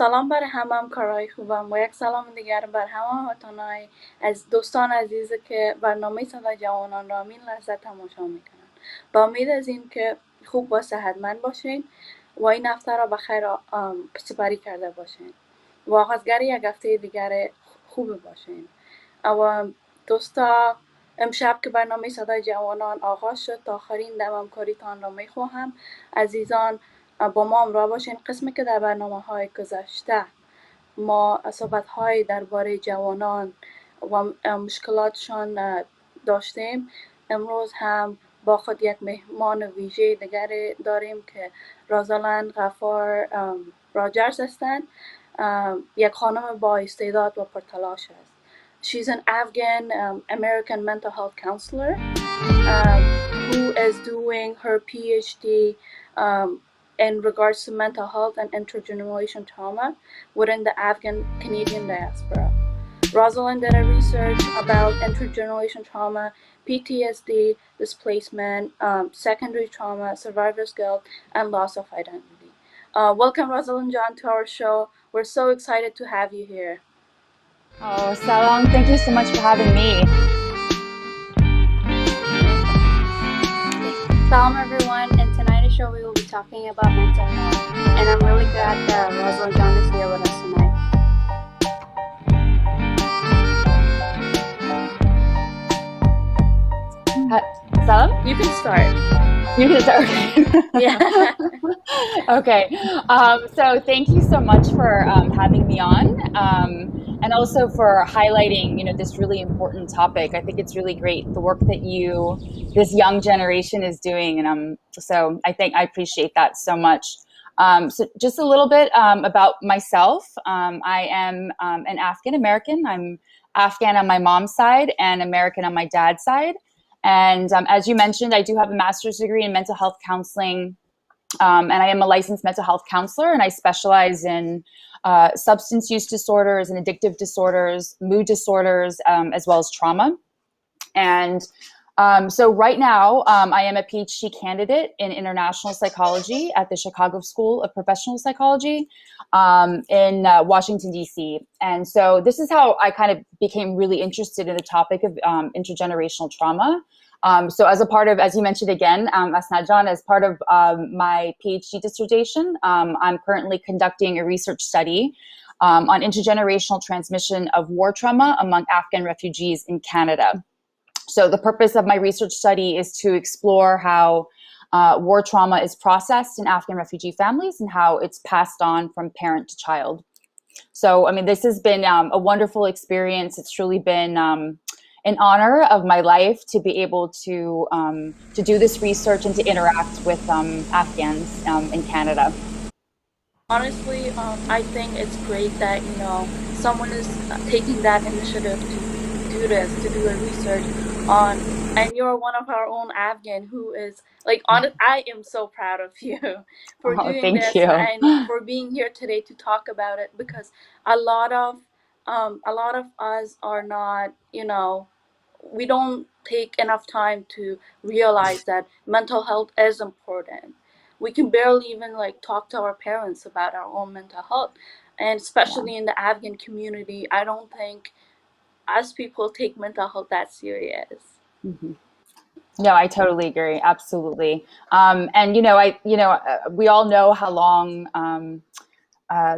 سلام بر همم کارهای خوبم و یک سلام دیگر بر همه از دوستان عزیزی که برنامه صدای جوانان را این لحظه تماشا میکنن. با امید از این که خوب و صحتمند باشین و این هفته را بخیر سپری کرده باشین و آغازگر یک هفته دیگر خوب باشین. و دوستا، امشب که برنامه صدای جوانان آغاز شد تا آخرین دم همکاریتان را میخواهم. عزیزان با ما همراه باشین. قسمی که در برنامه‌های گذشته ما صحبت‌های درباره جوانان و مشکلاتشان داشتیم، امروز هم با خود یک مهمان ویژه دیگر داریم که روزالند غفار راجرز هستند. یک خانم با استعداد و پرتلاش است. She's an Afghan American mental health counselor who is doing her PhD in regards to mental health and intergenerational trauma within the Afghan Canadian diaspora. Rosalind did a research about intergenerational trauma, PTSD, displacement, secondary trauma, survivor's guilt, and loss of identity. Welcome, Rosalind John, to our show. We're so excited to have you here. Oh, Salam, thank you so much for having me. Salam everyone, in tonight's show we will be talking about mental health, and I'm really glad that Rosalind John is here with us tonight. Salam? You can start. You can start. Yeah. Okay. So thank you so much for having me on, and also for highlighting, this really important topic. I think it's really great, the work that this young generation is doing, and so I appreciate that so much. So just a little bit about myself. I am an Afghan American. I'm Afghan on my mom's side and American on my dad's side. And as you mentioned, I do have a master's degree in mental health counseling, and I am a licensed mental health counselor, and I specialize in substance use disorders and addictive disorders, mood disorders, as well as trauma. And so right now, I am a PhD candidate in international psychology at the Chicago School of Professional Psychology in Washington, D.C. And so this is how I kind of became really interested in the topic of intergenerational trauma. So as a part of, as you mentioned again, Asnajan, as part of my PhD dissertation, I'm currently conducting a research study on intergenerational transmission of war trauma among Afghan refugees in Canada. So the purpose of my research study is to explore how war trauma is processed in Afghan refugee families and how it's passed on from parent to child. So, I mean, this has been a wonderful experience. It's truly been an honor of my life to be able to do this research and to interact with Afghans in Canada. Honestly, I think it's great that someone is taking that initiative to do a research on, and you're one of our own Afghan who is like, honest. I am so proud of you for doing this and for being here today to talk about it, because a lot of us are not, we don't take enough time to realize that mental health is important. We can barely even talk to our parents about our own mental health, and especially in the Afghan community, I don't think us people take mental health that serious. Mm-hmm. No, I totally agree. Absolutely. And we all know how long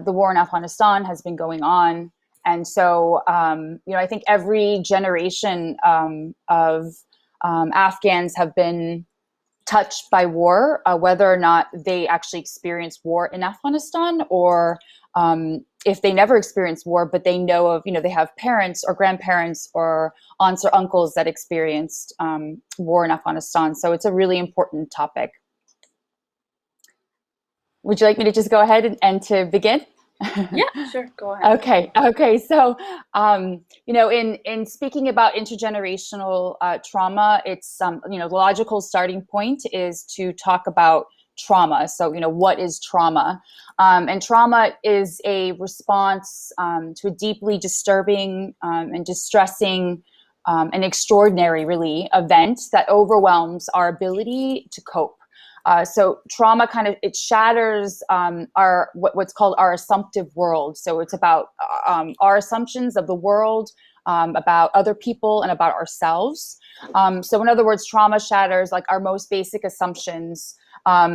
the war in Afghanistan has been going on. And so, I think every generation of Afghans have been touched by war, whether or not they actually experienced war in Afghanistan, or if they never experienced war, but they know of, they have parents or grandparents or aunts or uncles that experienced war in Afghanistan. So it's a really important topic. Would you like me to just go ahead and to begin? Yeah, sure. Go ahead. Okay. So, in speaking about intergenerational trauma, it's the logical starting point is to talk about trauma. So, what is trauma? And trauma is a response to a deeply disturbing and distressing and extraordinary, really, event that overwhelms our ability to cope. So trauma it shatters our what's called our assumptive world. So it's about our assumptions of the world, about other people, and about ourselves. So in other words, trauma shatters like our most basic assumptions,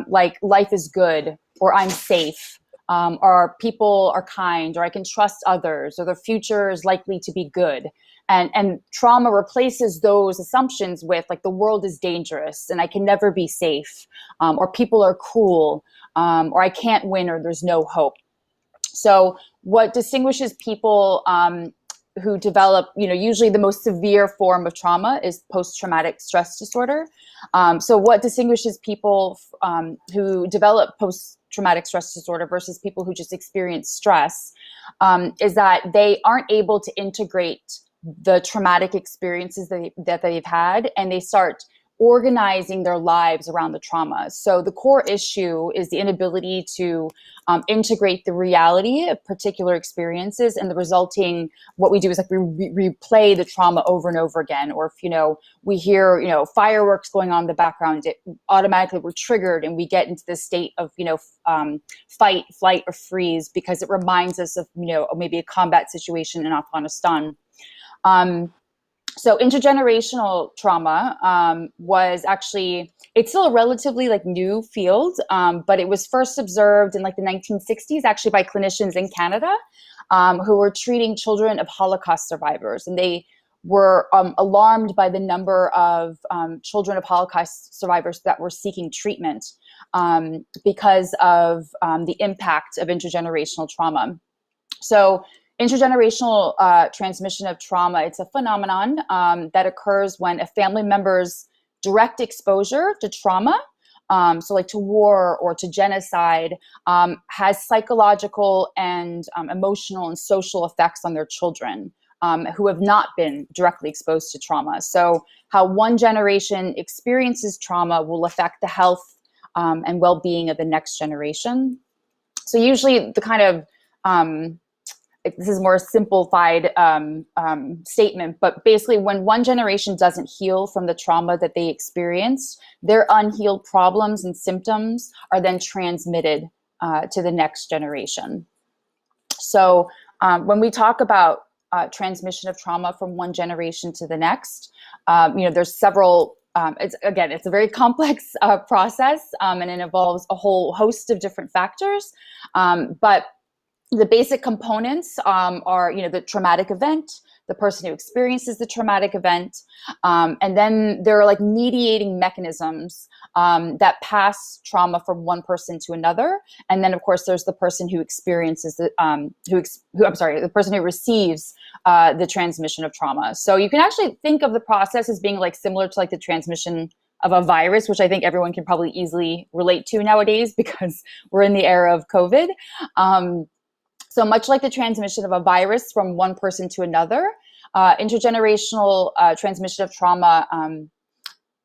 like life is good, or I'm safe, or people are kind, or I can trust others, or the future is likely to be good. And trauma replaces those assumptions with like the world is dangerous and I can never be safe, or people are cruel, or I can't win, or there's no hope. So what distinguishes people who develop, usually the most severe form of trauma is post-traumatic stress disorder. So what distinguishes people who develop post-traumatic stress disorder versus people who just experience stress is that they aren't able to integrate the traumatic experiences that they've had, and they start organizing their lives around the trauma. So the core issue is the inability to integrate the reality of particular experiences, and the resulting, what we do is like we replay the trauma over and over again. Or if, we hear, fireworks going on in the background, it automatically we're triggered and we get into this state of, fight, flight, or freeze, because it reminds us of, maybe a combat situation in Afghanistan. So intergenerational trauma was actually, it's still a relatively like new field, but it was first observed in like the 1960s, actually by clinicians in Canada who were treating children of Holocaust survivors. And they were alarmed by the number of children of Holocaust survivors that were seeking treatment because of the impact of intergenerational trauma. So intergenerational transmission of trauma, it's a phenomenon that occurs when a family member's direct exposure to trauma, so like to war or to genocide, has psychological and emotional and social effects on their children who have not been directly exposed to trauma. So how one generation experiences trauma will affect the health and well-being of the next generation. So usually the kind of this is more a simplified statement, but basically when one generation doesn't heal from the trauma that they experienced, their unhealed problems and symptoms are then transmitted to the next generation. So when we talk about transmission of trauma from one generation to the next, there's several, it's a very complex process, and it involves a whole host of different factors, but the basic components are, the traumatic event, the person who experiences the traumatic event, and then there are like mediating mechanisms that pass trauma from one person to another. And then, of course, there's the person who experiences the person who receives the transmission of trauma. So you can actually think of the process as being like similar to like the transmission of a virus, which I think everyone can probably easily relate to nowadays because we're in the era of COVID. So much like the transmission of a virus from one person to another, intergenerational transmission of trauma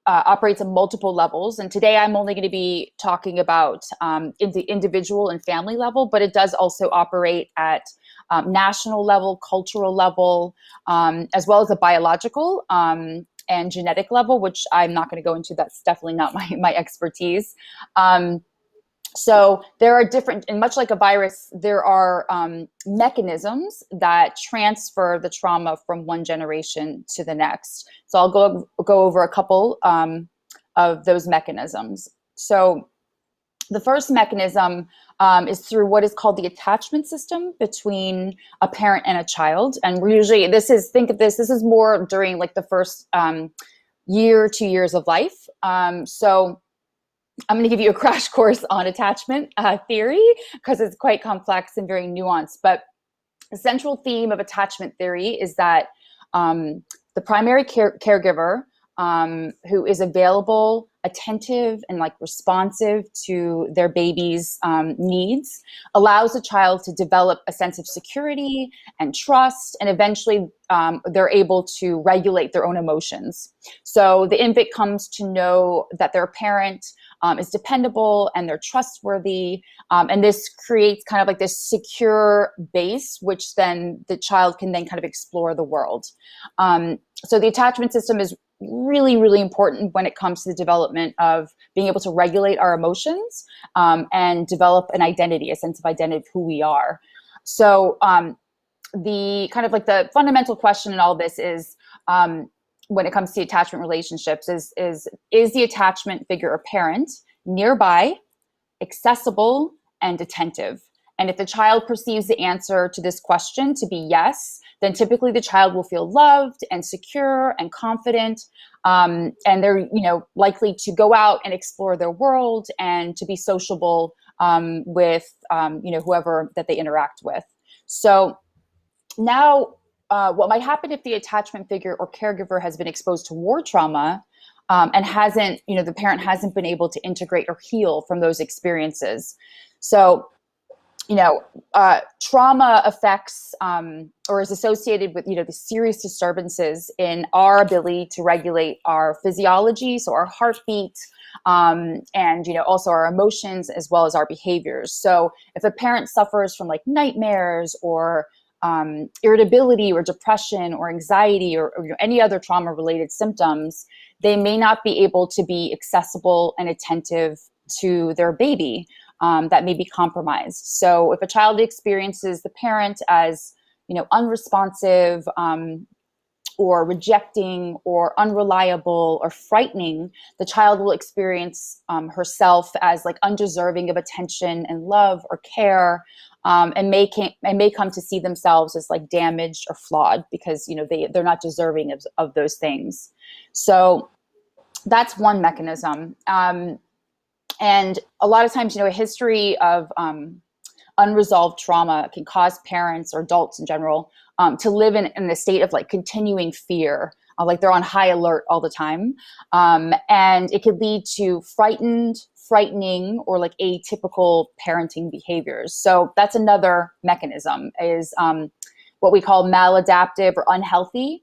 operates at multiple levels. And today I'm only going to be talking about the individual and family level, but it does also operate at national level, cultural level, as well as a biological and genetic level, which I'm not going to go into. That's definitely not my expertise. So there are different, and much like a virus, there are mechanisms that transfer the trauma from one generation to the next. So I'll go over a couple of those mechanisms. So the first mechanism is through what is called the attachment system between a parent and a child. And we're usually, this is more during like the first year, 2 years of life. So I'm going to give you a crash course on attachment theory because it's quite complex and very nuanced. But the central theme of attachment theory is that the primary caregiver who is available, attentive, and like responsive to their baby's needs allows the child to develop a sense of security and trust, and eventually they're able to regulate their own emotions. So the infant comes to know that their parent is dependable and they're trustworthy, and this creates kind of like this secure base, which then the child can then kind of explore the world. So the attachment system is really, really important when it comes to the development of being able to regulate our emotions and develop an identity, a sense of identity of who we are. So the kind of like the fundamental question in all this is, when it comes to attachment relationships, is the attachment figure or parent nearby, accessible, and attentive? And if the child perceives the answer to this question to be yes, then typically the child will feel loved and secure and confident, and they're likely to go out and explore their world and to be sociable with whoever that they interact with. So now, what might happen if the attachment figure or caregiver has been exposed to war trauma and hasn't, the parent hasn't been able to integrate or heal from those experiences? So, trauma affects or is associated with, the serious disturbances in our ability to regulate our physiology, so our heartbeat, and, also our emotions as well as our behaviors. So if a parent suffers from like nightmares or irritability or depression or anxiety or any other trauma-related symptoms, they may not be able to be accessible and attentive to their baby that may be compromised. So if a child experiences the parent as, unresponsive or rejecting or unreliable or frightening, the child will experience herself as like undeserving of attention and love or care, and may come to see themselves as like damaged or flawed because they're not deserving of those things. So that's one mechanism. And a lot of times, a history of unresolved trauma can cause parents or adults in general to live in a state of like continuing fear, like they're on high alert all the time. And it could lead to frightening, or like atypical parenting behaviors. So that's another mechanism, is what we call maladaptive or unhealthy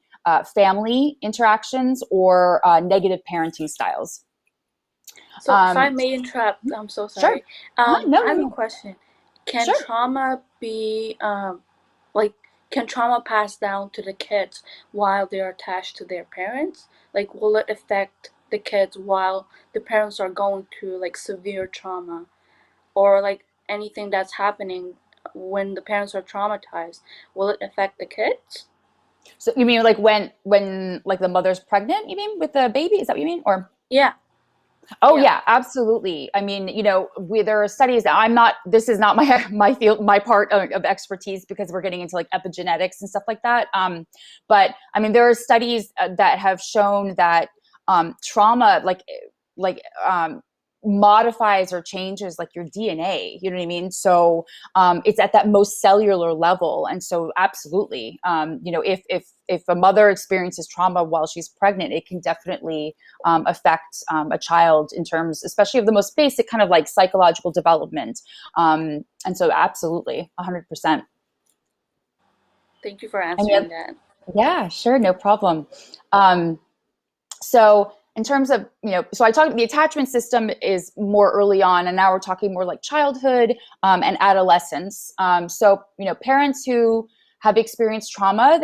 family interactions or negative parenting styles. So if I may interrupt, I'm so sorry. Sure. No, I have a question. Can Sure. trauma be can trauma pass down to the kids while they're attached to their parents? Like, will it affect the kids while the parents are going through like severe trauma, or like anything that's happening when the parents are traumatized? Will it affect the kids? So you mean like when like the mother's pregnant, you mean, with the baby? Is that what you mean? Or Yeah. Oh yeah, absolutely. I mean, there are studies that this is not my field, my part of expertise, because we're getting into like epigenetics and stuff like that. But I mean, there are studies that have shown that trauma modifies or changes like your DNA, you know what I mean? So it's at that most cellular level. And so absolutely, if a mother experiences trauma while she's pregnant, it can definitely affect a child in terms, especially of the most basic kind of like psychological development. And so absolutely, 100%. Thank you for answering that. Yeah, sure. No problem. So in terms of, so I talked, the attachment system is more early on, and now we're talking more like childhood and adolescence. So, parents who have experienced trauma,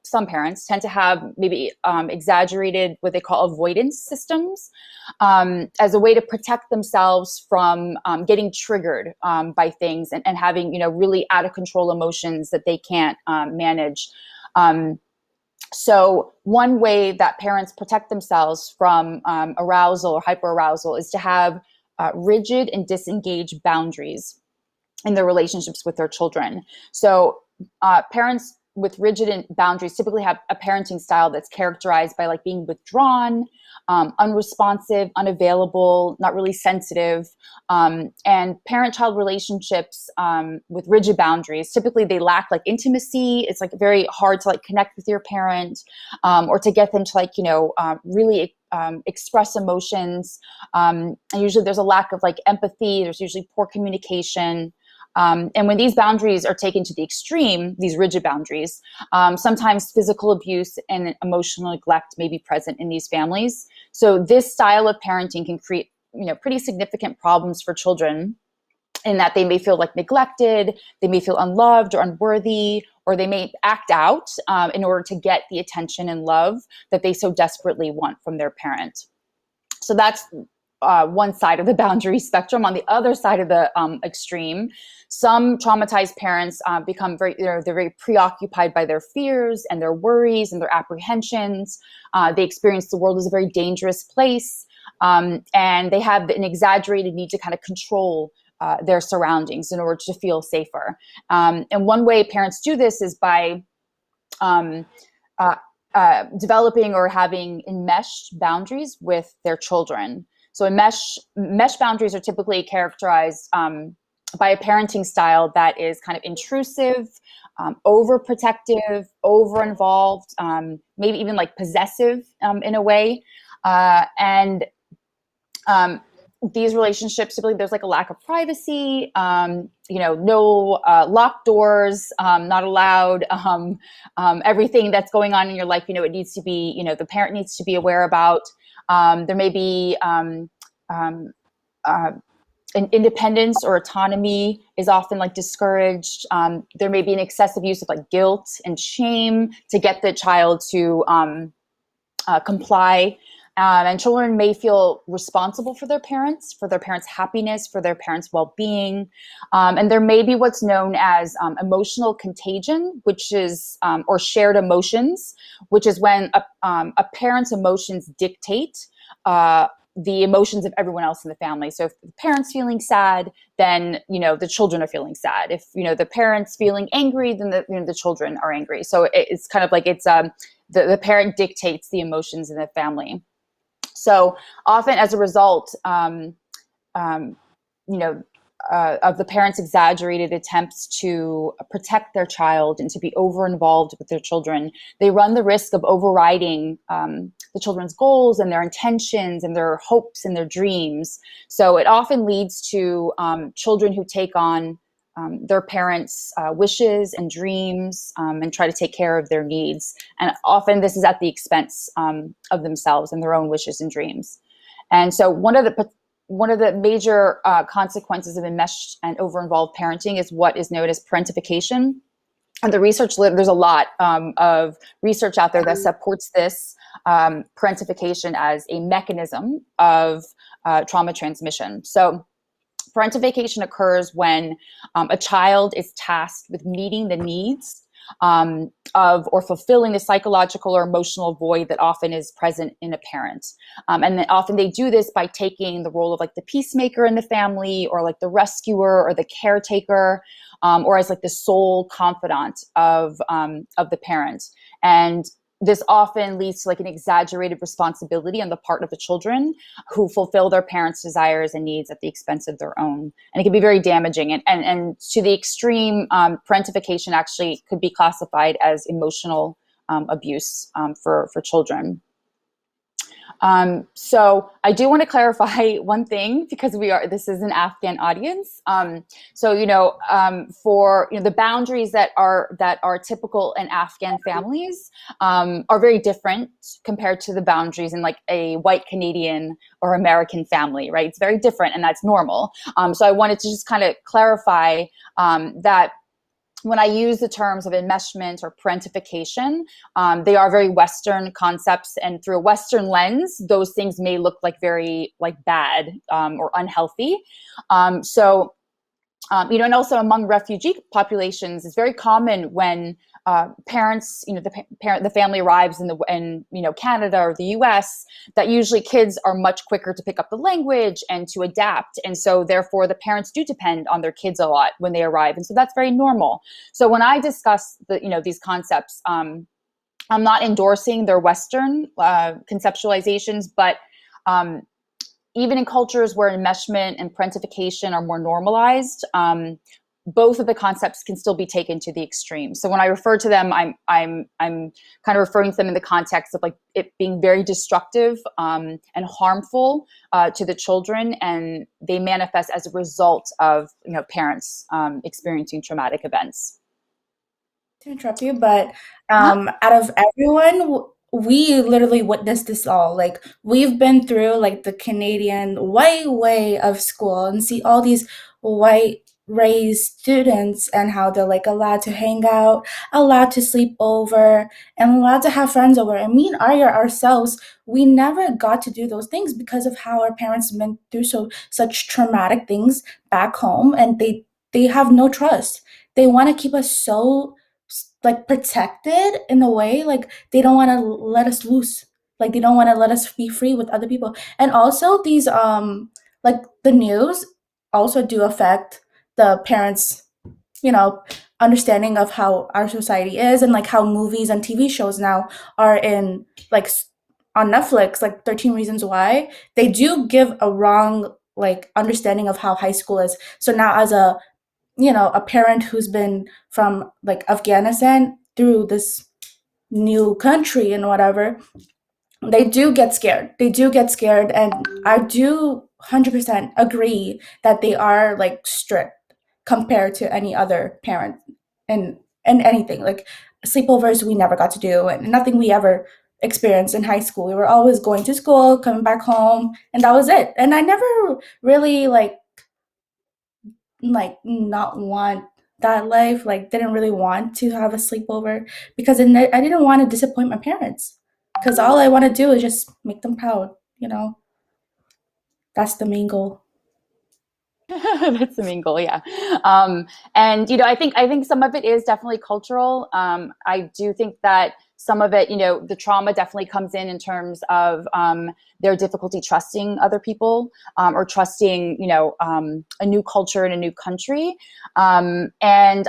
some parents tend to have maybe exaggerated what they call avoidance systems as a way to protect themselves from getting triggered by things and having, really out of control emotions that they can't manage. So one way that parents protect themselves from arousal or hyperarousal is to have rigid and disengaged boundaries in their relationships with their children. So parents with rigid boundaries typically have a parenting style that's characterized by like being withdrawn, unresponsive, unavailable, not really sensitive. And parent-child relationships with rigid boundaries, typically they lack like intimacy. It's like very hard to like connect with your parent or to get them to like, really express emotions. And usually there's a lack of like empathy. There's usually poor communication. And when these boundaries are taken to the extreme, these rigid boundaries, sometimes physical abuse and emotional neglect may be present in these families. So this style of parenting can create, pretty significant problems for children, in that they may feel like neglected, they may feel unloved or unworthy, or they may act out in order to get the attention and love that they so desperately want from their parent. So that's one side of the boundary spectrum. On the other side of the extreme, some traumatized parents become they're very preoccupied by their fears and their worries and their apprehensions. They experience the world as a very dangerous place, and they have an exaggerated need to kind of control their surroundings in order to feel safer. And one way parents do this is by developing or having enmeshed boundaries with their children. So mesh boundaries are typically characterized by a parenting style that is kind of intrusive, overprotective, over-involved, maybe even like possessive in a way. And these relationships, typically there's like a lack of privacy, no locked doors, not allowed, everything that's going on in your life, it needs to be, the parent needs to be aware about. There may be an independence or autonomy is often like discouraged. There may be an excessive use of like guilt and shame to get the child to comply. And children may feel responsible for their parents' happiness, for their parents' well-being. And there may be what's known as emotional contagion, which is, or shared emotions, which is when a parent's emotions dictate the emotions of everyone else in the family. So if the parent's feeling sad, then, the children are feeling sad. If, the parent's feeling angry, then the children are angry. So it's kind of like the parent dictates the emotions in the family. So often as a result, of the parents' exaggerated attempts to protect their child and to be over-involved with their children, they run the risk of overriding the children's goals and their intentions and their hopes and their dreams. So it often leads to children who take on their parents' wishes and dreams and try to take care of their needs. And often this is at the expense of themselves and their own wishes and dreams. And so one of the major consequences of enmeshed and over-involved parenting is what is known as parentification. And there's a lot of research out there that supports this parentification as a mechanism of trauma transmission. So parentification occurs when a child is tasked with meeting the needs of or fulfilling the psychological or emotional void that often is present in a parent. And then often they do this by taking the role of like the peacemaker in the family, or like the rescuer or the caretaker, or as like the sole confidant of the parent. And this often leads to like an exaggerated responsibility on the part of the children who fulfill their parents' desires and needs at the expense of their own. And it can be very damaging. And to the extreme, parentification actually could be classified as emotional abuse for children. So I do want to clarify one thing, because this is an Afghan audience. For the boundaries that are typical in Afghan families are very different compared to the boundaries in like a white Canadian or American family, right? It's very different, and that's normal. So I wanted to just kind of clarify that when I use the terms of enmeshment or parentification, they are very Western concepts, and through a Western lens, those things may look like very like bad or unhealthy. And also among refugee populations, it's very common when parents, the family arrives in Canada or the US, that usually kids are much quicker to pick up the language and to adapt. And so therefore the parents do depend on their kids a lot when they arrive. And so that's very normal. So when I discuss these concepts, I'm not endorsing their Western conceptualizations, but even in cultures where enmeshment and parentification are more normalized, both of the concepts can still be taken to the extreme. So when I refer to them, I'm kind of referring to them in the context of like it being very destructive and harmful to the children, and they manifest as a result of parents experiencing traumatic events. To interrupt you, but out of everyone, we literally witnessed this all. Like, we've been through like the Canadian white way of school and see all these white raise students and how they're like allowed to hang out, allowed to sleep over, and allowed to have friends over. And me and Arya ourselves, we never got to do those things because of how our parents went through such traumatic things back home, and they have no trust. They want to keep us so like protected in a way, like they don't want to let us loose, like they don't want to let us be free with other people. And also these like the news also do affect the parents, understanding of how our society is, and like how movies and TV shows now are in like on Netflix, like 13 Reasons Why. They do give a wrong like understanding of how high school is. So now as a parent who's been from like Afghanistan through this new country and whatever, they do get scared. They do get scared, and I do 100% agree that they are like strict compared to any other parent and anything like sleepovers we never got to do, and nothing we ever experienced in high school. We were always going to school, coming back home, and that was it. And I never really like not want that life, like didn't really want to have a sleepover because I didn't want to disappoint my parents, because all I want to do is just make them proud. That's the main goal. That's the main goal, yeah. And I think some of it is definitely cultural. I do think that some of it, the trauma definitely comes in terms of their difficulty trusting other people, or trusting, a new culture in a new country. And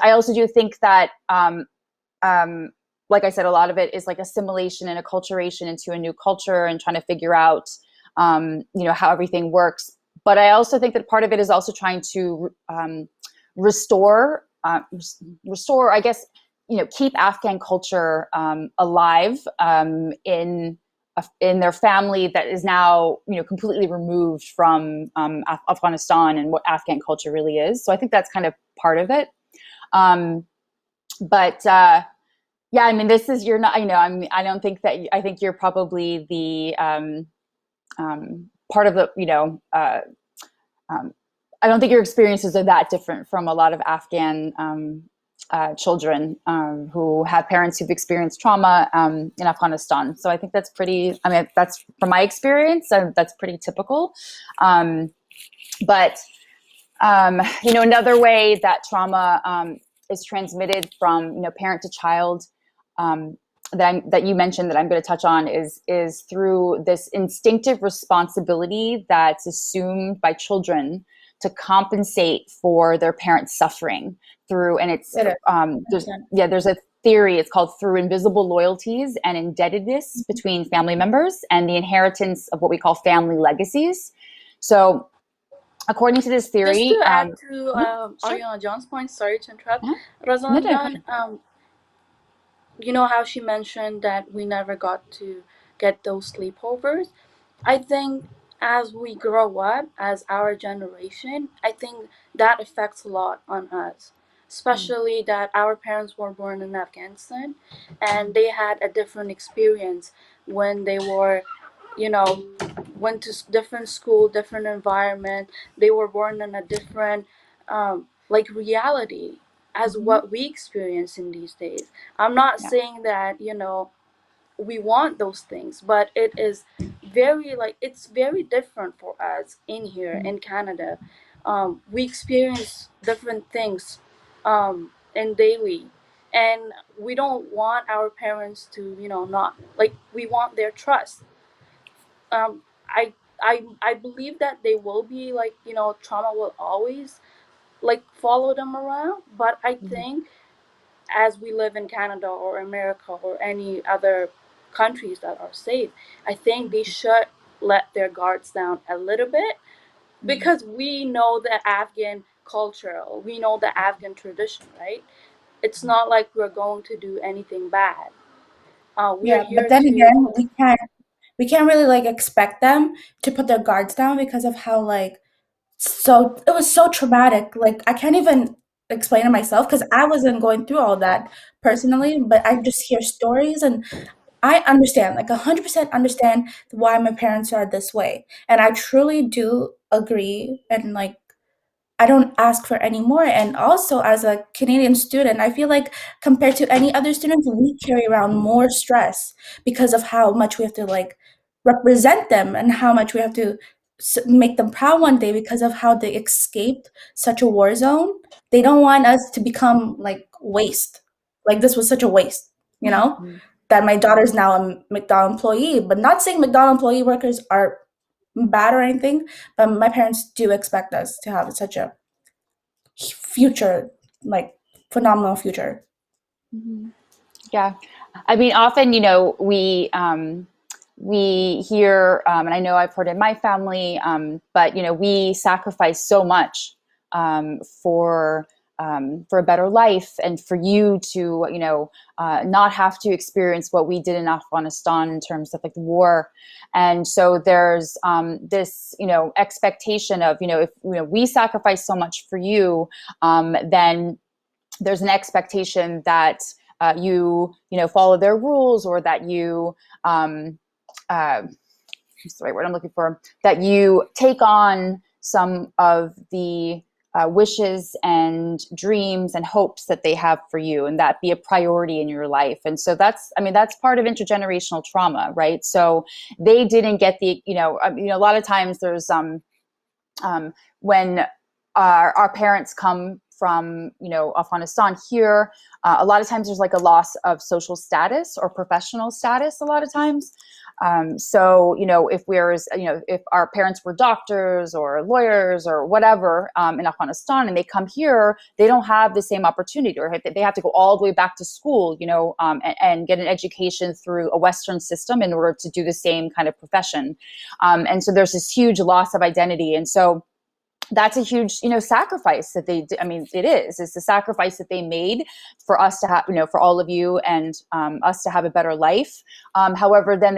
I also do think that, like I said, a lot of it is like assimilation and acculturation into a new culture and trying to figure out, how everything works. But I also think that part of it is also trying to restore, I guess, keep Afghan culture alive in their family that is now, completely removed from Afghanistan and what Afghan culture really is. So I think that's kind of part of it. But yeah, I mean, you're not, I don't think that, I think you're probably the part of the, I don't think your experiences are that different from a lot of Afghan children who have parents who've experienced trauma in Afghanistan. So I think that's that's from my experience, that's pretty typical. But another way that trauma is transmitted from, parent to child, that you mentioned that I'm going to touch on is through this instinctive responsibility that's assumed by children to compensate for their parents' suffering through, and it's there's a theory, it's called through invisible loyalties and indebtedness between family members and the inheritance of what we call family legacies. So according to this theory, just to add to sure. Ariana John's point, sorry to interrupt, No, John, you know how she mentioned that we never got to get those sleepovers? I think as we grow up, as our generation, I think that affects a lot on us. Especially that our parents were born in Afghanistan and they had a different experience when they were, went to different school, different environment. They were born in a different, like reality as what we experience in these days. I'm not saying that, we want those things, but it is it's very different for us in here in Canada. We experience different things in daily, and we don't want our parents to, not like, we want their trust. um, I, I believe that they will be like, trauma will always like follow them around, but I think as we live in Canada or America or any other countries that are safe, I think they should let their guards down a little bit, because we know the Afghan culture, we know the Afghan tradition, right? It's not like we're going to do anything bad. We're Yeah, here but then to. again, we can't really like expect them to put their guards down because of how like so it was so traumatic. Like I can't even explain it myself because I wasn't going through all that personally, but I just hear stories, and I understand, like 100% understand why my parents are this way. And I truly do agree and like I don't ask for any more. And also, as a Canadian student, I feel like compared to any other students, we carry around more stress because of how much we have to like represent them and how much we have to make them proud one day because of how they escaped such a war zone. They don't want us to become like waste. Like this was such a waste, you know? That my daughter's now a McDonald's employee, but not saying McDonald's employee workers are bad or anything, but my parents do expect us to have such a future, like phenomenal future. Yeah. I mean, often, you know, we hear, and I know I've heard in my family, but, you know, we sacrifice so much for a better life and for you to, you know, not have to experience what we did in Afghanistan in terms of like the war. And so there's this, you know, expectation of, you know, if, you know, we sacrifice so much for you, then there's an expectation that you know, follow their rules, or that you, what's the right word I'm looking for, that you take on some of the wishes and dreams and hopes that they have for you, and that be a priority in your life. And so that's, I mean, that's part of intergenerational trauma, right? So they didn't get the, you know, a lot of times there's when our parents come from, you know, Afghanistan here, a lot of times there's like a loss of social status or professional status a lot of times. So, you know, if if our parents were doctors or lawyers or whatever in Afghanistan, and they come here, they don't have the same opportunity, or they have to go all the way back to school, you know, and get an education through a Western system in order to do the same kind of profession. And so there's this huge loss of identity. And so that's a huge, you know, sacrifice that they, I mean, it's the sacrifice that they made for us to have, you know, for all of you and us to have a better life. However, then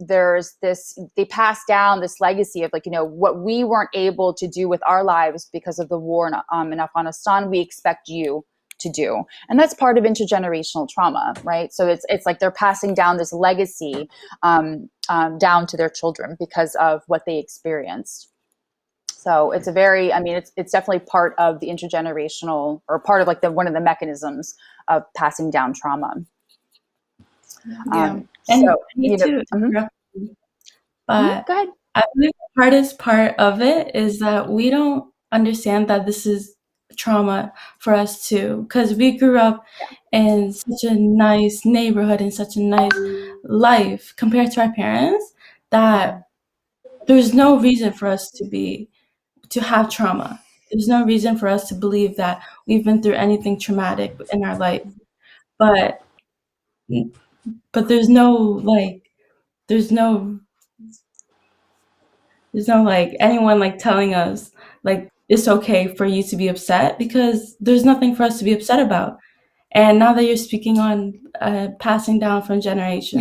there's this, they pass down this legacy of like, you know, what we weren't able to do with our lives because of the war in Afghanistan, we expect you to do. And that's part of intergenerational trauma, right? So it's like they're passing down this legacy down to their children because of what they experienced. So it's a very, I mean, it's definitely part of the intergenerational, or part of like one of the mechanisms of passing down trauma. Yeah. And So, I need to interrupt you, but go ahead. I believe the hardest part of it is that we don't understand that this is trauma for us too, because we grew up in such a nice neighborhood and such a nice life compared to our parents, that there's no reason for us to have trauma. There's no reason for us to believe that we've been through anything traumatic in our life. But there's no like anyone like telling us like it's okay for you to be upset, because there's nothing for us to be upset about. And now that you're speaking on passing down from generation,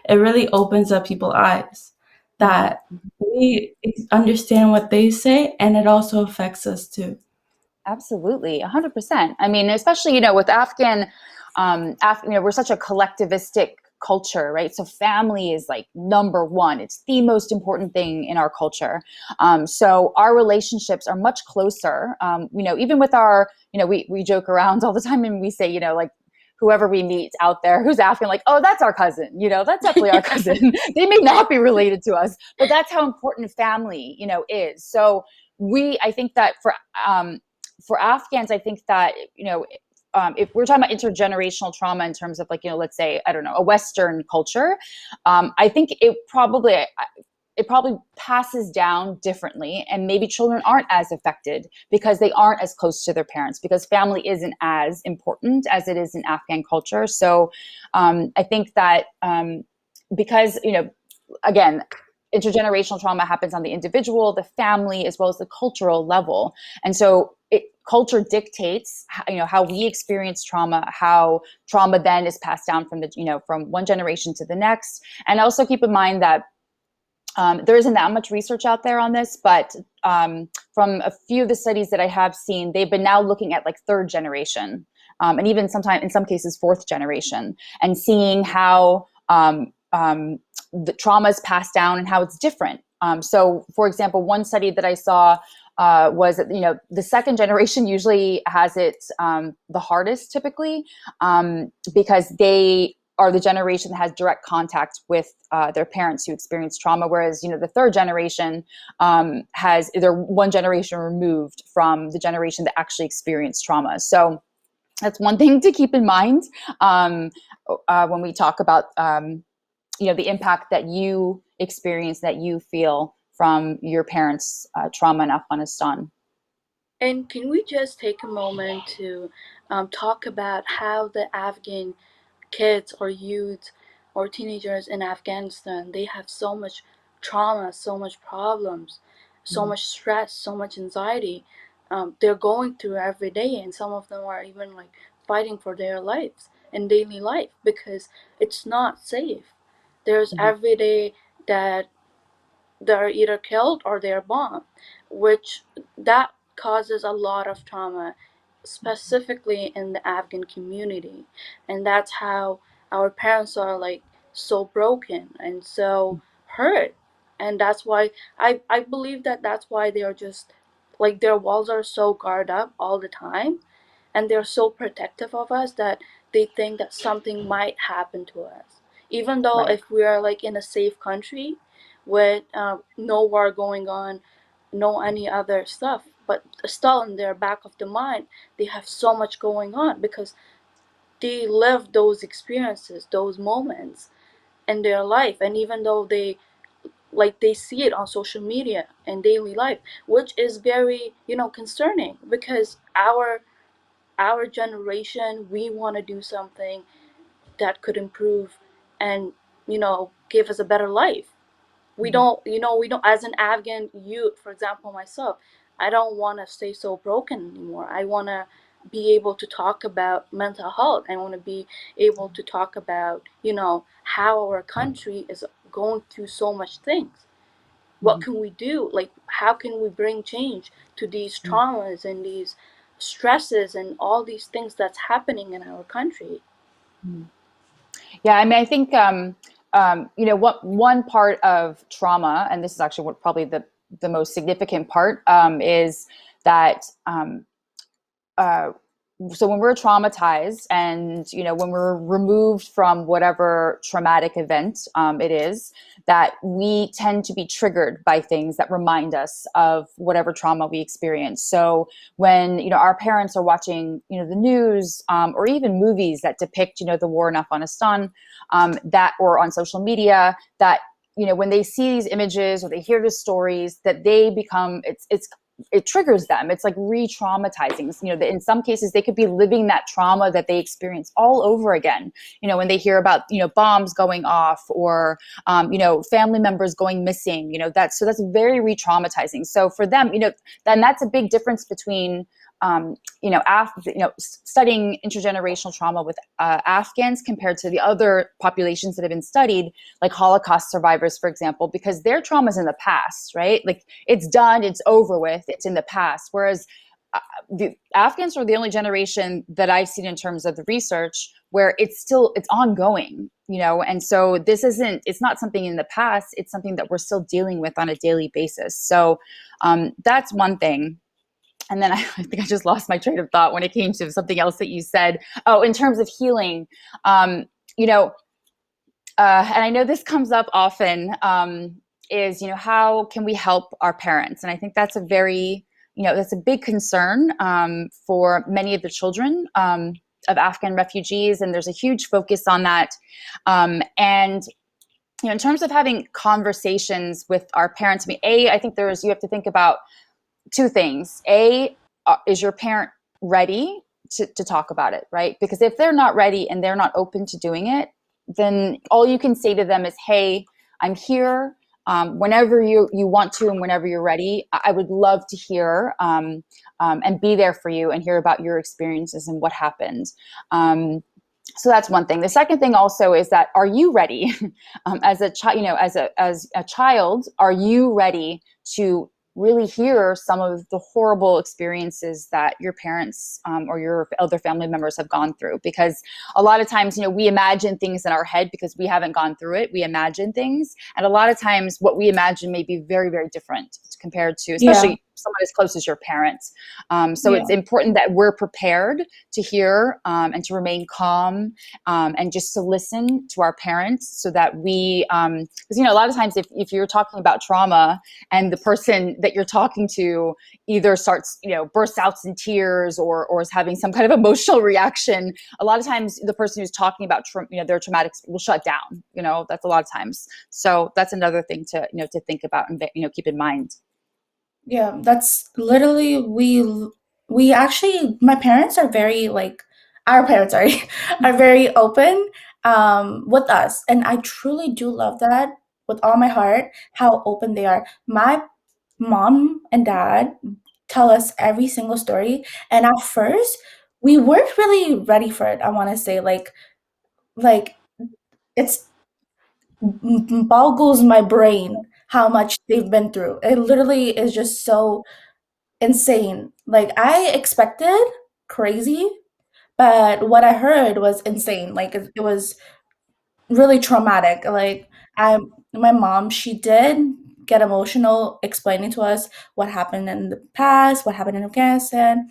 it really opens up people's eyes that we understand what they say, and it also affects us too. Absolutely, 100%. I mean, especially, you know, with Afghan, you know, we're such a collectivistic culture, right? So family is like number one. It's the most important thing in our culture. So our relationships are much closer. You know, even with our, you know, we joke around all the time and we say, you know, like, whoever we meet out there who's Afghan, like, oh, that's our cousin, you know, that's definitely our cousin. They may not be related to us, but that's how important family, you know, is. So I think that for Afghans, I think that, you know, if we're talking about intergenerational trauma in terms of like, you know, let's say, I don't know, a Western culture, I think it probably passes down differently, and maybe children aren't as affected because they aren't as close to their parents, because family isn't as important as it is in Afghan culture. So I think that because, you know, again, intergenerational trauma happens on the individual, the family, as well as the cultural level. And so culture dictates, you know, how we experience trauma, how trauma then is passed down from from one generation to the next. And also keep in mind that there isn't that much research out there on this, but from a few of the studies that I have seen, they've been now looking at like third generation, and even sometimes in some cases fourth generation, and seeing how the trauma is passed down and how it's different. So, for example, one study that I saw was that, the second generation usually has it the hardest typically, because they are the generation that has direct contact with their parents who experienced trauma, whereas the third generation they're one generation removed from the generation that actually experienced trauma. So that's one thing to keep in mind when we talk about the impact that you experience, that you feel from your parents' trauma in Afghanistan. And can we just take a moment to talk about how the Afghan kids or youth or teenagers in Afghanistan, they have so much trauma, so much problems, so much stress, so much anxiety they're going through every day, and some of them are even like fighting for their lives in daily life because it's not safe. There's every day that they're either killed or they're bombed, which that causes a lot of trauma, specifically in the Afghan community. And that's how our parents are like so broken and so hurt. And that's why I believe that that's why they are just like their walls are so guarded up all the time, and they're so protective of us that they think that something might happen to us, even though Right. if we are like in a safe country with no war going on, no any other stuff, but still in their back of the mind they have so much going on because they live those experiences, those moments in their life. And even though they see it on social media and daily life, which is very concerning, because our generation, we want to do something that could improve and give us a better life. We don't as an Afghan youth, for example, myself, I don't want to stay so broken anymore. I want to be able to talk about mental health. I want to be able to talk about how our country is going through so much things. What can we do? Like, how can we bring change to these traumas and these stresses and all these things that's happening in our country? Yeah, I mean, I think what one part of trauma, and this is actually what probably the most significant part, is that so when we're traumatized and when we're removed from whatever traumatic event it is, that we tend to be triggered by things that remind us of whatever trauma we experience. So when our parents are watching the news, or even movies that depict the war in Afghanistan, that, or on social media, that when they see these images or they hear the stories, that they become it triggers them. It's like re-traumatizing. In some cases, they could be living that trauma that they experienced all over again. When they hear about bombs going off, or family members going missing. So that's very re-traumatizing. So for them, then that's a big difference between studying intergenerational trauma with Afghans compared to the other populations that have been studied, like Holocaust survivors, for example, because their trauma is in the past, right? Like, it's done, it's over with, it's in the past. Whereas the Afghans are the only generation that I've seen in terms of the research where it's ongoing, and so it's not something in the past, it's something that we're still dealing with on a daily basis. So that's one thing. And then I think I just lost my train of thought when it came to something else that you said. Oh, in terms of healing, and I know this comes up often, is, how can we help our parents? And I think that's a very, that's a big concern for many of the children of Afghan refugees. And there's a huge focus on that. And in terms of having conversations with our parents, I think you have to think about two things. Is your parent ready to talk about it, right? Because if they're not ready and they're not open to doing it, then all you can say to them is, hey, I'm here whenever you want to and whenever you're ready. I would love to hear and be there for you and hear about your experiences and what happened. So that's one thing. The second thing also is that, are you ready as a child, are you ready to really hear some of the horrible experiences that your parents or your other family members have gone through? Because a lot of times, we imagine things in our head because we haven't gone through it. We imagine things. And a lot of times what we imagine may be very, very different compared to, especially someone as close as your parents. So it's important that we're prepared to hear and to remain calm and just to listen to our parents, so that we, because a lot of times if you're talking about trauma and the person that you're talking to either starts, bursts out in tears or is having some kind of emotional reaction, a lot of times the person who's talking about their traumatic will shut down. That's a lot of times. So that's another thing to to think about and keep in mind. Yeah, that's literally we actually, my parents are very our parents are very open with us, and I truly do love that with all my heart, how open they are. My mom and dad tell us every single story, and at first we weren't really ready for it. I want to say like it's boggles my brain how much they've been through. It literally is just so insane. Like, I expected crazy, but what I heard was insane. Like, it was really traumatic. Like, my mom, she did get emotional explaining to us what happened in the past, what happened in Afghanistan,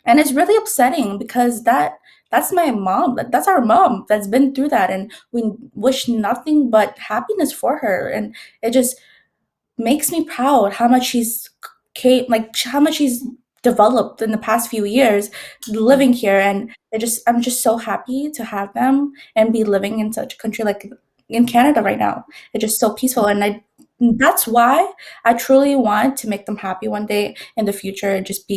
and it's really upsetting because that's my mom. That's our mom that's been through that, and we wish nothing but happiness for her. And it just makes me proud how much how much he's developed in the past few years living here. And I'm just so happy to have them and be living in such a country like in Canada right now. It's just so peaceful, and that's why I truly want to make them happy one day in the future and just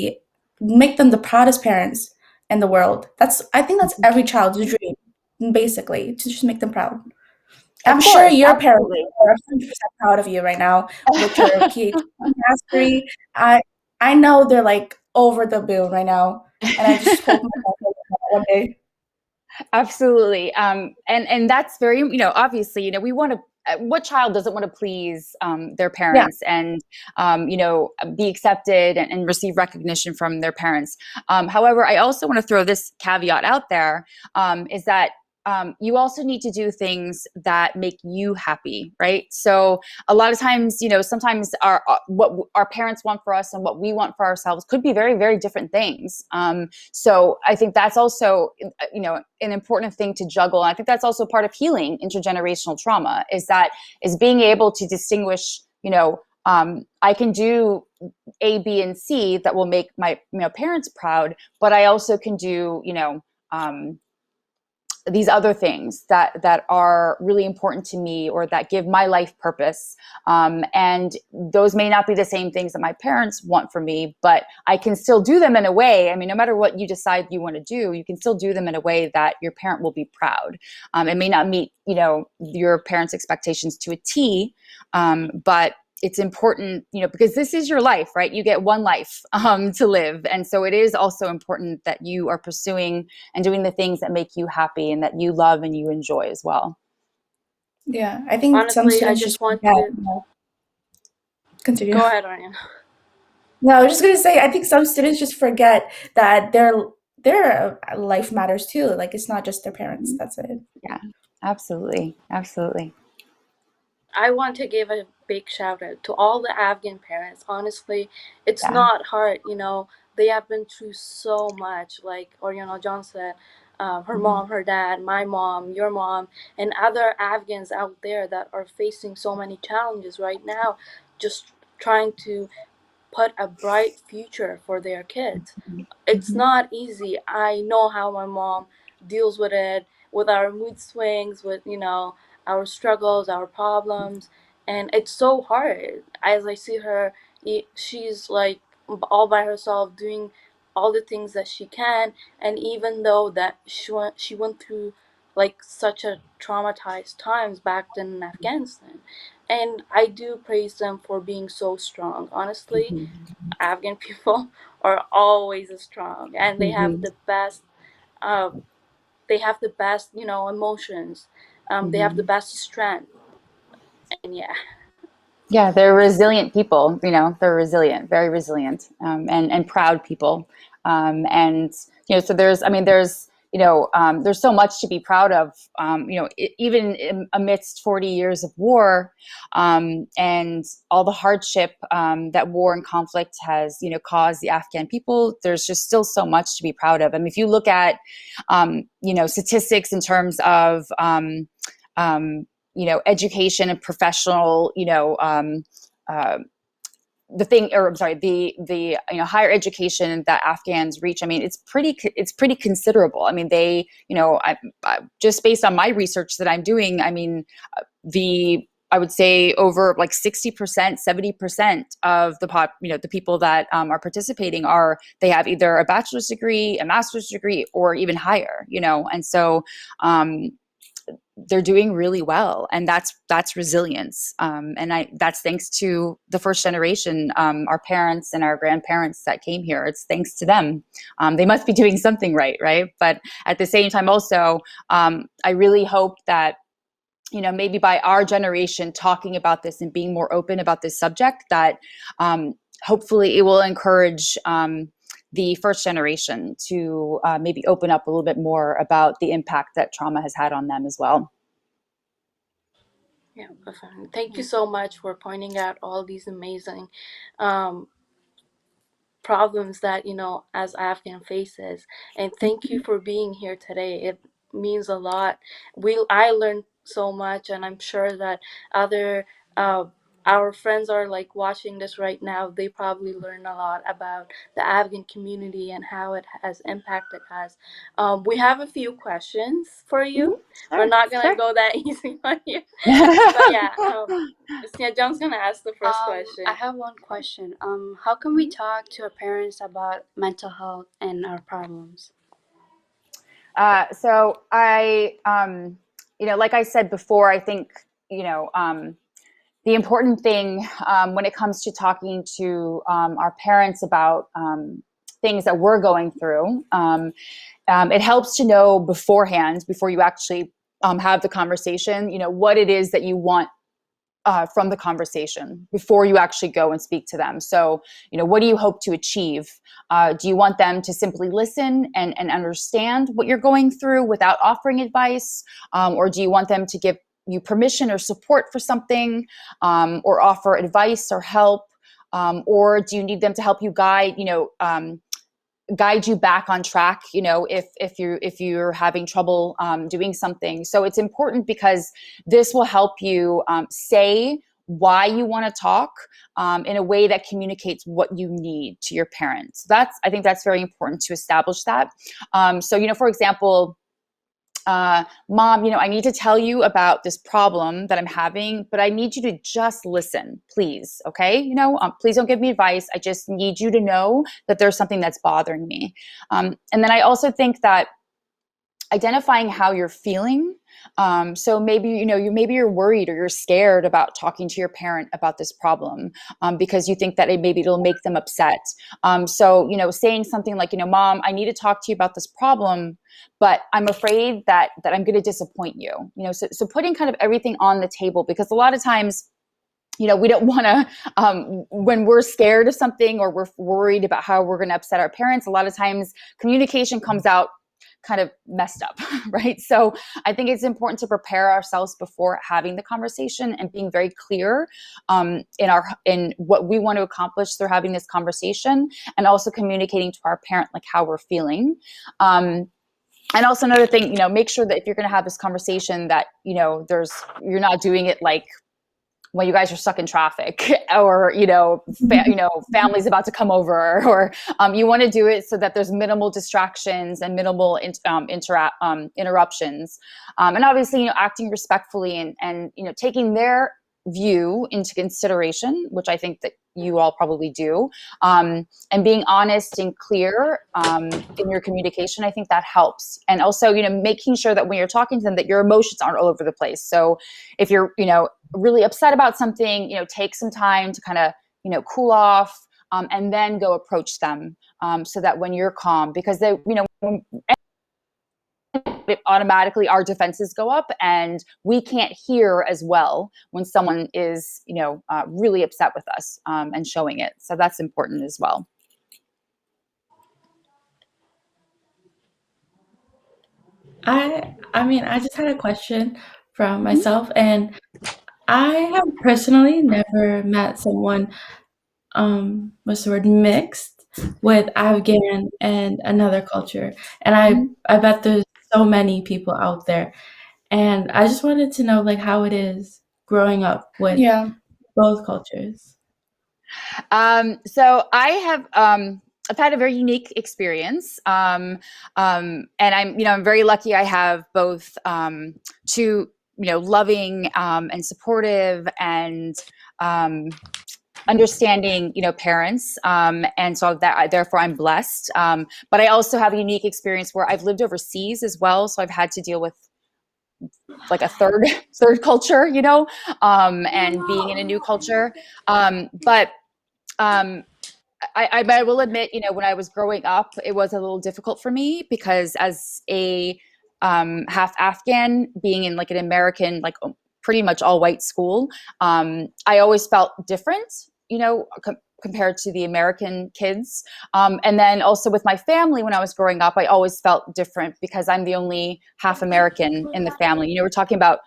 make them the proudest parents in the world. I think that's every child's dream, basically, to just make them proud. I'm sure your parents are 100% proud of you right now with your PhD mastery. I know they're over the moon right now, and I just hope one day. Absolutely. And that's very, obviously, we want to, what child doesn't want to please their parents and, be accepted and receive recognition from their parents. However, I also want to throw this caveat out there, is that you also need to do things that make you happy, right? So a lot of times, sometimes what our parents want for us and what we want for ourselves could be very, very different things. So I think that's also, an important thing to juggle. And I think that's also part of healing intergenerational trauma, is being able to distinguish, I can do A, B, and C that will make my parents proud, but I also can do, these other things that are really important to me or that give my life purpose. And those may not be the same things that my parents want for me, but I can still do them in a way. I mean, no matter what you decide you want to do, you can still do them in a way that your parent will be proud. It may not meet, your parents' expectations to a T, but it's important, because this is your life, right? You get one life to live. And so it is also important that you are pursuing and doing the things that make you happy and that you love and you enjoy as well. Yeah, I think Honestly, some students I just want forget. to Continue. Go ahead, Ryan. No, I was just gonna say, I think some students just forget that their life matters too. Like, it's not just their parents. That's it. Yeah, absolutely. Absolutely. I want to give a big shout out to all the Afghan parents. Honestly, it's not hard. They have been through so much. Like Oriana John said, her mom, her dad, my mom, your mom, and other Afghans out there that are facing so many challenges right now, just trying to put a bright future for their kids. It's not easy. I know how my mom deals with it, with our mood swings, with our struggles, our problems, and it's so hard. As I see her, she's like all by herself doing all the things that she can, and even though that she went through like such a traumatized times back then in Afghanistan, and I do praise them for being so strong. Honestly, Afghan people are always strong, and they have the best. Emotions. They have the best strength, and Yeah, they're resilient people. They're resilient, very resilient, and proud people. And so there's there's so much to be proud of, even amidst 40 years of war, and all the hardship that war and conflict has, caused the Afghan people. There's just still so much to be proud of. I mean, if you look at, statistics in terms of, education and professional, the higher education that Afghans reach. I mean, it's pretty considerable. I mean, they, just based on my research that I'm doing, I mean, I would say over like 60%, 70% of the people that are participating they have either a bachelor's degree, a master's degree, or even higher, and so they're doing really well, and that's resilience, and that's thanks to the first generation, our parents and our grandparents that came here. It's thanks to them. They must be doing something right? But at the same time, also, I really hope that maybe by our generation talking about this and being more open about this subject, that hopefully it will encourage the first generation to maybe open up a little bit more about the impact that trauma has had on them as well. Yeah, thank you so much for pointing out all these amazing problems that as Afghan faces, and thank you for being here today. It means a lot. I learned so much, and I'm sure that other our friends are like watching this right now. They probably learn a lot about the Afghan community and how it has impacted us. We have a few questions for you. We're not gonna go that easy on you, but yeah. John's gonna ask the first question. I have one question. How can we talk to our parents about mental health and our problems? So I, like I said before, I think, the important thing when it comes to talking to our parents about things that we're going through, it helps to know beforehand, before you actually have the conversation, what it is that you want from the conversation before you actually go and speak to them. So, what do you hope to achieve? Do you want them to simply listen and understand what you're going through without offering advice? Or do you want them to give you permission or support for something, or offer advice or help? Or do you need them to help you guide you back on track, if you're having trouble doing something? So it's important because this will help you say why you want to talk in a way that communicates what you need to your parents. I think that's very important to establish that. So, for example, Mom, I need to tell you about this problem that I'm having, but I need you to just listen, please. Okay. Please don't give me advice. I just need you to know that there's something that's bothering me. And then I also think that identifying how you're feeling. So maybe, you're worried or you're scared about talking to your parent about this problem because you think that maybe it'll make them upset. So, saying something like, Mom, I need to talk to you about this problem, but I'm afraid that I'm going to disappoint you. So putting kind of everything on the table, because a lot of times, we don't want to, when we're scared of something or we're worried about how we're going to upset our parents, a lot of times communication comes out kind of messed up, right? So I think it's important to prepare ourselves before having the conversation and being very clear in what we want to accomplish through having this conversation, and also communicating to our parent like how we're feeling. And also another thing, make sure that if you're going to have this conversation that, you're not doing it like when you guys are stuck in traffic, or family's about to come over, or you want to do it so that there's minimal distractions and minimal interruptions, and obviously acting respectfully and taking their view into consideration, which I think that you all probably do, and being honest and clear in your communication. I think that helps. And also, making sure that when you're talking to them, that your emotions aren't all over the place. So if you're, really upset about something, take some time to kind of, cool off, and then go approach them, so that when you're calm, because they, automatically our defenses go up and we can't hear as well when someone is, really upset with us, and showing it. So that's important as well. I mean, I just had a question from myself, and I have personally never met someone, what's the word, mixed with Afghan and another culture. And I bet there's so many people out there. And I just wanted to know like how it is growing up with Yeah. both cultures. So I have I've had a very unique experience, and I'm very lucky. I have both two loving and supportive and understanding parents, and so that therefore I'm blessed. But I also have a unique experience where I've lived overseas as well, so I've had to deal with like a third culture, and being in a new culture. But I will admit, when I was growing up, it was a little difficult for me because as a half Afghan, being in like an American, like pretty much all white school, I always felt different, compared to the American kids. And then also with my family, when I was growing up, I always felt different because I'm the only half American in the family. We're talking about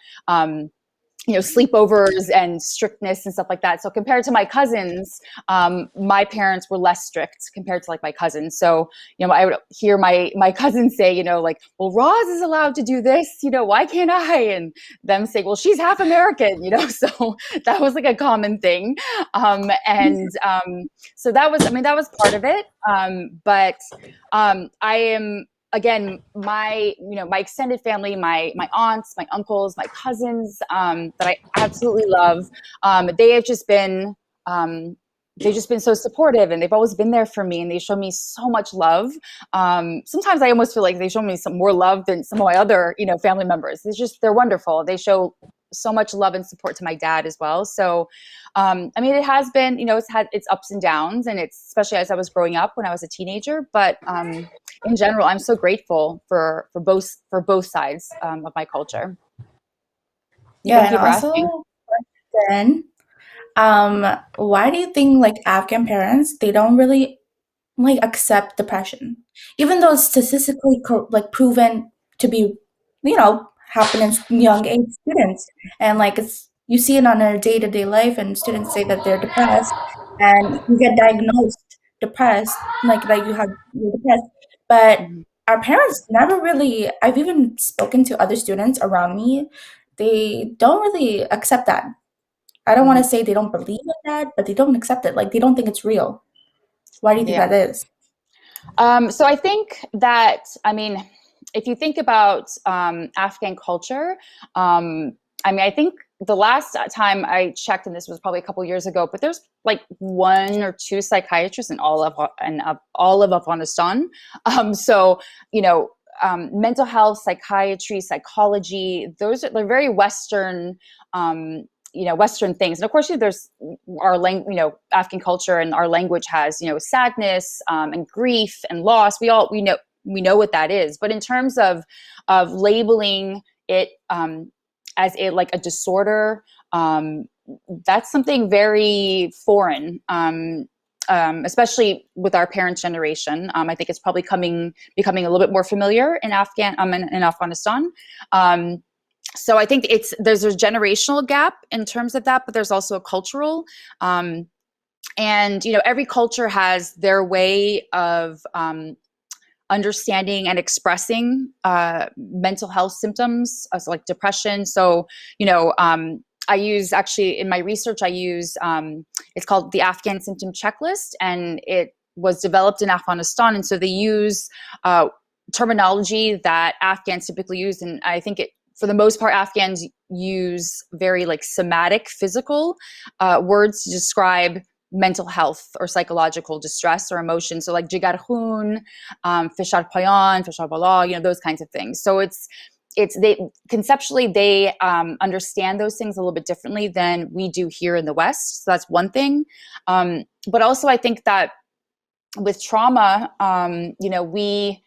sleepovers and strictness and stuff like that. So compared to my cousins, my parents were less strict compared to like my cousins. So, I would hear my cousins say, like, well, Roz is allowed to do this, why can't I? And them say, well, she's half American, so that was like a common thing. So that was part of it. But I am, again, my extended family, my aunts, my uncles, my cousins, that I absolutely love. They have just been they've just been so supportive, and they've always been there for me, and they show me so much love. Sometimes I almost feel like they show me some more love than some of my other family members. They're wonderful. They show so much love and support to my dad as well. So it has been, it's had its ups and downs, and it's especially as I was growing up when I was a teenager. But in general, I'm so grateful for both sides of my culture. Yeah, Thank and you for asking. also then, why do you think like Afghan parents they don't really like accept depression, even though it's statistically like proven to be, happen in young age students, and like it's you see it on their day to day life, and students say that they're depressed, and you get diagnosed depressed, like that you're depressed, but Mhm. our parents never really. I've even spoken to other students around me, they don't really accept that. I don't want to Mhm. say they don't believe in that, but they don't accept it. Like they don't think it's real. Why do you think Yeah. that is? So I think that, if you think about Afghan culture, I think the last time I checked, and this was probably a couple years ago, but there's like one or two psychiatrists in all of Afghanistan. So mental health, psychiatry, psychology, they're very Western. Western things, and of course, there's our Afghan culture, and our language has sadness and grief and loss. We know what that is, but in terms of labeling it as a disorder, that's something very foreign. Especially with our parents' generation, I think it's probably becoming a little bit more familiar in Afghanistan. So I think there's a generational gap in terms of that, but there's also a cultural, and every culture has their way of understanding and expressing mental health symptoms, like depression. So I use, actually in my research, I use it's called the Afghan Symptom Checklist, and it was developed in Afghanistan, and so they use terminology that Afghans typically use, and I think for the most part, Afghans use very like somatic, physical words to describe mental health or psychological distress or emotion. So like jigar khun, fishar payan, fishar bala, those kinds of things. So it's they conceptually they understand those things a little bit differently than we do here in the West. So that's one thing. But also I think that with trauma, we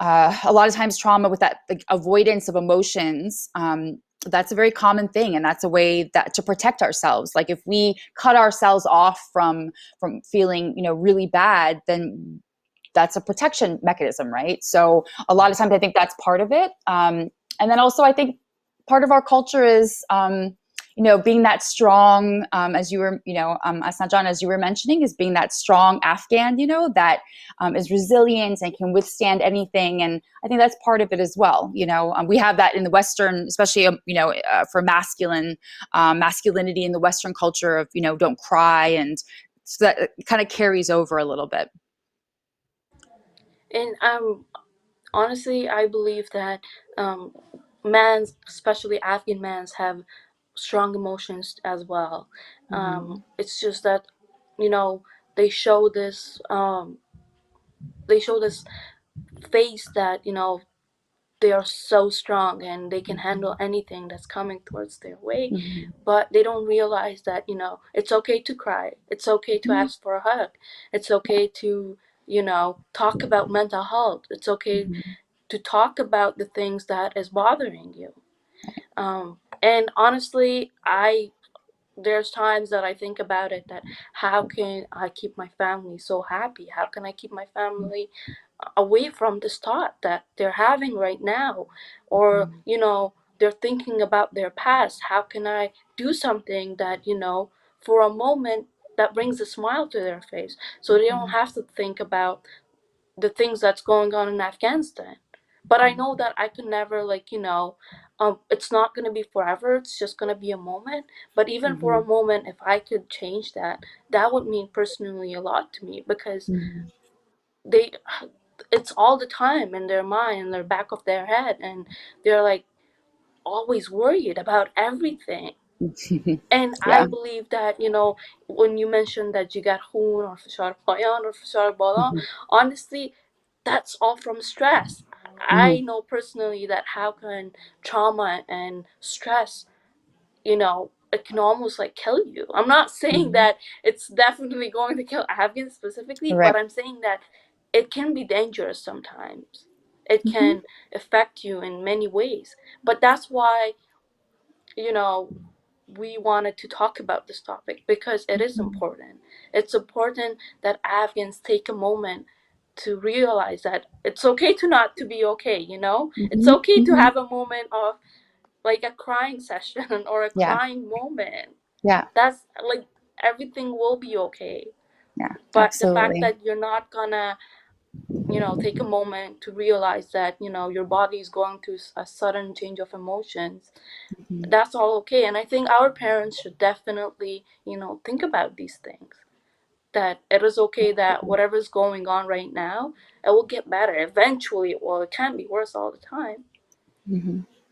a lot of times trauma with that like avoidance of emotions, that's a very common thing, and that's a way that to protect ourselves. Like if we cut ourselves off from feeling really bad, then that's a protection mechanism, right? So a lot of times I think that's part of it. And then also I think part of our culture is, being that strong, as you were, Asnajan, as you were mentioning, is being that strong Afghan, that is resilient and can withstand anything. And I think that's part of it as well. We have that in the Western, especially, for masculinity in the Western culture of, don't cry. And so that kind of carries over a little bit. And honestly, I believe that mans, especially Afghan mans, have strong emotions as well. It's just that, they show this face that, they are so strong and they can handle anything that's coming towards their way. But they don't realize that, it's okay to cry. It's okay to ask for a hug. It's okay to, talk about mental health. It's okay to talk about the things that is bothering you. And honestly, there's times that I think about it, that how can I keep my family so happy? How can I keep my family away from this thought that they're having right now? Or, they're thinking about their past. How can I do something that, for a moment, that brings a smile to their face, so they don't have to think about the things that's going on in Afghanistan? But I know that I could never, it's not going to be forever. It's just going to be a moment. But even for a moment, if I could change that, that would mean personally a lot to me, because it's all the time in their mind, in their back of their head, and they're like always worried about everything. And I believe that, when you mentioned that jigar khoon or fashar payan or fashar bala, honestly, that's all from stress. I know personally that how can trauma and stress, it can almost like kill you. I'm not saying that it's definitely going to kill Afghans specifically, but I'm saying that it can be dangerous sometimes. It can affect you in many ways. But that's why, we wanted to talk about this topic, because it is important. It's important that Afghans take a moment to realize that it's okay to not to be okay, It's okay to have a moment of like a crying session or a crying moment. That's like, everything will be okay. But Absolutely. the fact that you're not gonna, take a moment to realize that, your body is going through a sudden change of emotions, that's all okay. And I think our parents should definitely, think about these things. That it is okay, that whatever's going on right now, it will get better. Eventually, it can't be worse all the time.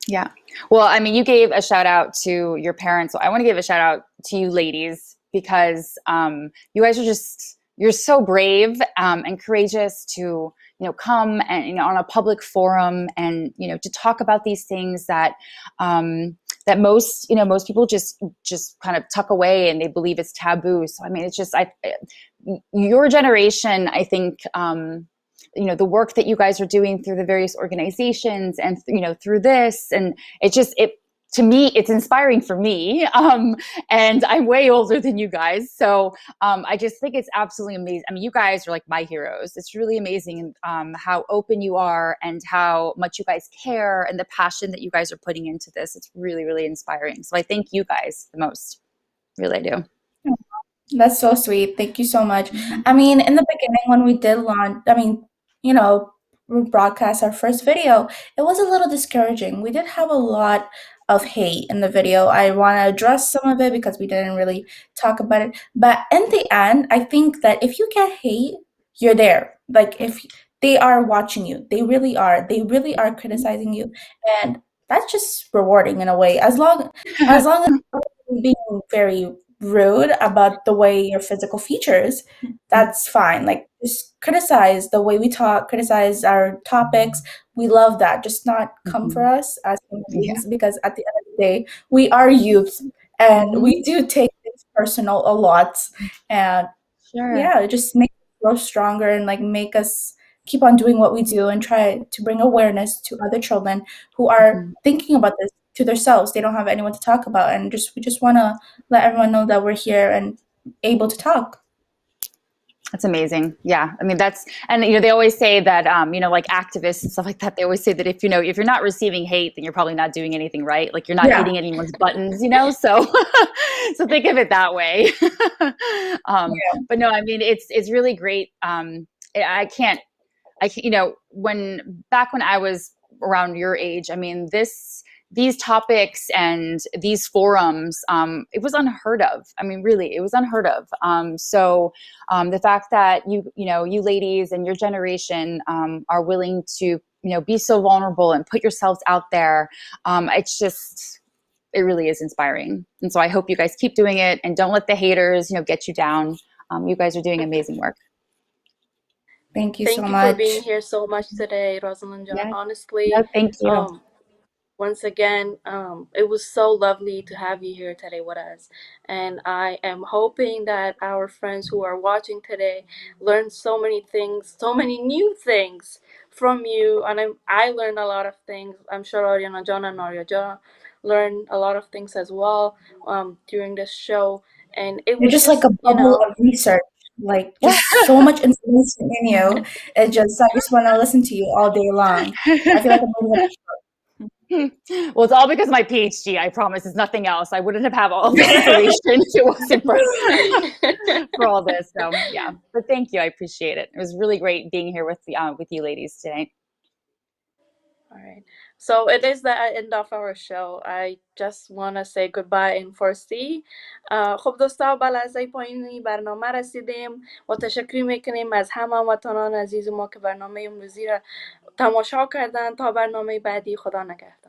Yeah. Well, I mean, you gave a shout out to your parents. So I want to give a shout out to you ladies, because you guys are you're so brave and courageous to, come and, on a public forum and, to talk about these things that that most people just kind of tuck away, and they believe it's taboo. So, I mean, it's just, your generation, I think, the work that you guys are doing through the various organizations and, through this, and to me, it's inspiring for me. And I'm way older than you guys. So I just think it's absolutely amazing. I mean, you guys are like my heroes. It's really amazing how open you are and how much you guys care, and the passion that you guys are putting into this. It's really, really inspiring. So I thank you guys the most. Really, I do. That's so sweet. Thank you so much. I mean, in the beginning, when we did launch, we broadcast our first video, it was a little discouraging. We did have a lot of hate in the video. I want to address some of it because we didn't really talk about it. But in the end, I think that if you get hate, you're there. Like, if they are watching you, they really are. They really are criticizing you. And that's just rewarding in a way. As long as being very rude about the way your physical features, that's fine. Like, just criticize the way we talk, criticize our topics. We love that. Just not come for us as human beings, because at the end of the day, we are youth and we do take things personal a lot. And yeah, it just make us grow stronger and like make us keep on doing what we do and try to bring awareness to other children who are thinking about this to themselves. They don't have anyone to talk about, and we just want to let everyone know that we're here and able to talk. That's amazing. Yeah. I mean, and they always say that, like activists and stuff like that, they always say that if you're not receiving hate, then you're probably not doing anything right. Like you're not hitting anyone's buttons, so, so think of it that way. But no, I mean, it's really great. When I was around your age, I mean, these topics and these forums, it was unheard of. I mean, really, it was unheard of. So the fact that you ladies and your generation are willing to, be so vulnerable and put yourselves out there, it really is inspiring. And so I hope you guys keep doing it and don't let the haters, get you down. You guys are doing amazing work. Thank you so much. Thank you for being here so much today, Rosalind John. Yeah. Honestly, No, thank you. Once again, it was so lovely to have you here today with us. And I am hoping that our friends who are watching today learn so many things, so many new things from you. And I learned a lot of things. I'm sure Oriana John and Arya John learned a lot of things as well during this show. And it You're was just like a bubble of research, like just so much information in you. I just want to listen to you all day long. I feel like I'm moving. Well, it's all because of my PhD. I promise. It's nothing else. I wouldn't have had all of this information if it wasn't for all this. So yeah, but thank you. I appreciate it. It was really great being here with you ladies today. All right. So it is the end of our show. I just want to say goodbye in Farsi. خب دوستا به لحظه پایینی برنامه رسیدیم و تشکر میکنیم از همه وطنان عزیز ما که برنامه امروزی را تماشا کردن. تا برنامه بعدی، خدا نگهدار.